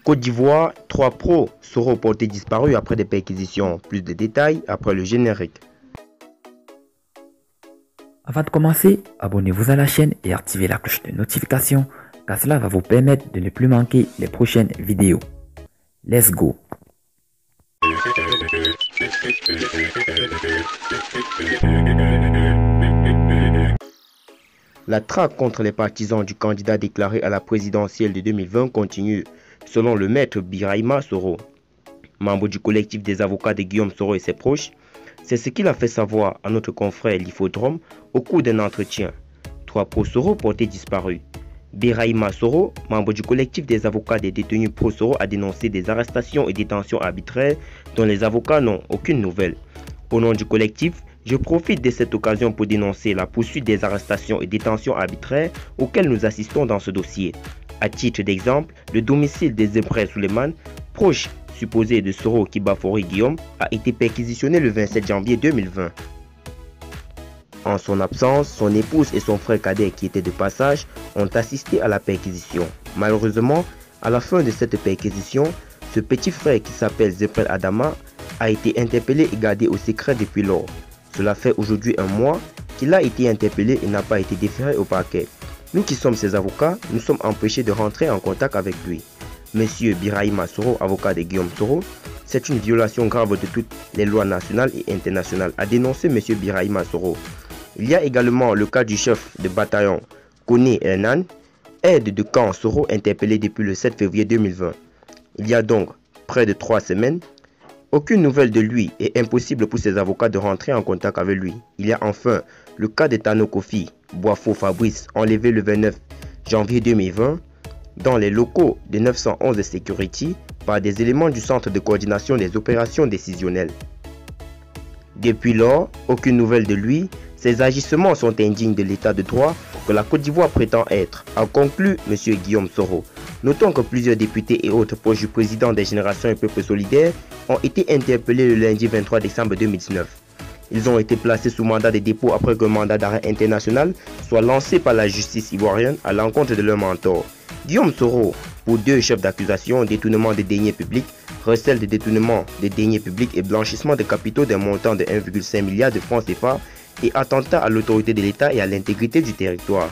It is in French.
Côte d'Ivoire, 3 pros seront portés disparus après des perquisitions. Plus de détails après le générique. Avant de commencer, abonnez-vous à la chaîne et activez la cloche de notification car cela va vous permettre de ne plus manquer les prochaines vidéos. Let's go! La traque contre les partisans du candidat déclaré à la présidentielle de 2020 continue, selon le maître Birahima Soro, membre du collectif des avocats de Guillaume Soro et ses proches. C'est ce qu'il a fait savoir à notre confrère l'Ifodrome au cours d'un entretien. 3 pro-Soro portés disparus. Birahima Soro, membre du collectif des avocats des détenus pro-Soro, a dénoncé des arrestations et détentions arbitraires dont les avocats n'ont aucune nouvelle. Au nom du collectif, je profite de cette occasion pour dénoncer la poursuite des arrestations et détentions arbitraires auxquelles nous assistons dans ce dossier. À titre d'exemple, le domicile des Zébré Suleiman, proche supposé de Soro Kibafori Guillaume, a été perquisitionné le 27 janvier 2020. En son absence, son épouse et son frère cadet qui étaient de passage ont assisté à la perquisition. Malheureusement, à la fin de cette perquisition, ce petit frère qui s'appelle Zébré Adama a été interpellé et gardé au secret depuis lors. Cela fait aujourd'hui un mois qu'il a été interpellé et n'a pas été déféré au parquet. Nous qui sommes ses avocats, nous sommes empêchés de rentrer en contact avec lui. Monsieur Birahima Soro, avocat de Guillaume Soro, c'est une violation grave de toutes les lois nationales et internationales, a dénoncé Monsieur Birahima Soro. Il y a également le cas du chef de bataillon Koné Hernan, aide de camp Soro, interpellé depuis le 7 février 2020. Il y a donc près de 3 semaines. Aucune nouvelle de lui et impossible pour ses avocats de rentrer en contact avec lui. Il y a enfin le cas de Tano Kofi Boafo Fabrice, enlevé le 29 janvier 2020 dans les locaux de 911 Security par des éléments du Centre de coordination des opérations décisionnelles. Depuis lors, aucune nouvelle de lui. Ses agissements sont indignes de l'état de droit que la Côte d'Ivoire prétend être, a conclu M. Guillaume Soro. Notons que plusieurs députés et autres proches du président des Générations et Peuples Solidaires ont été interpellés le lundi 23 décembre 2019. Ils ont été placés sous mandat de dépôt après qu'un mandat d'arrêt international soit lancé par la justice ivoirienne à l'encontre de leur mentor. Guillaume Soro, pour 2 chefs d'accusation, détournement de deniers publics, recel de détournement de deniers publics et blanchissement de capitaux d'un montant de 1,5 milliard de francs CFA et attentat à l'autorité de l'État et à l'intégrité du territoire.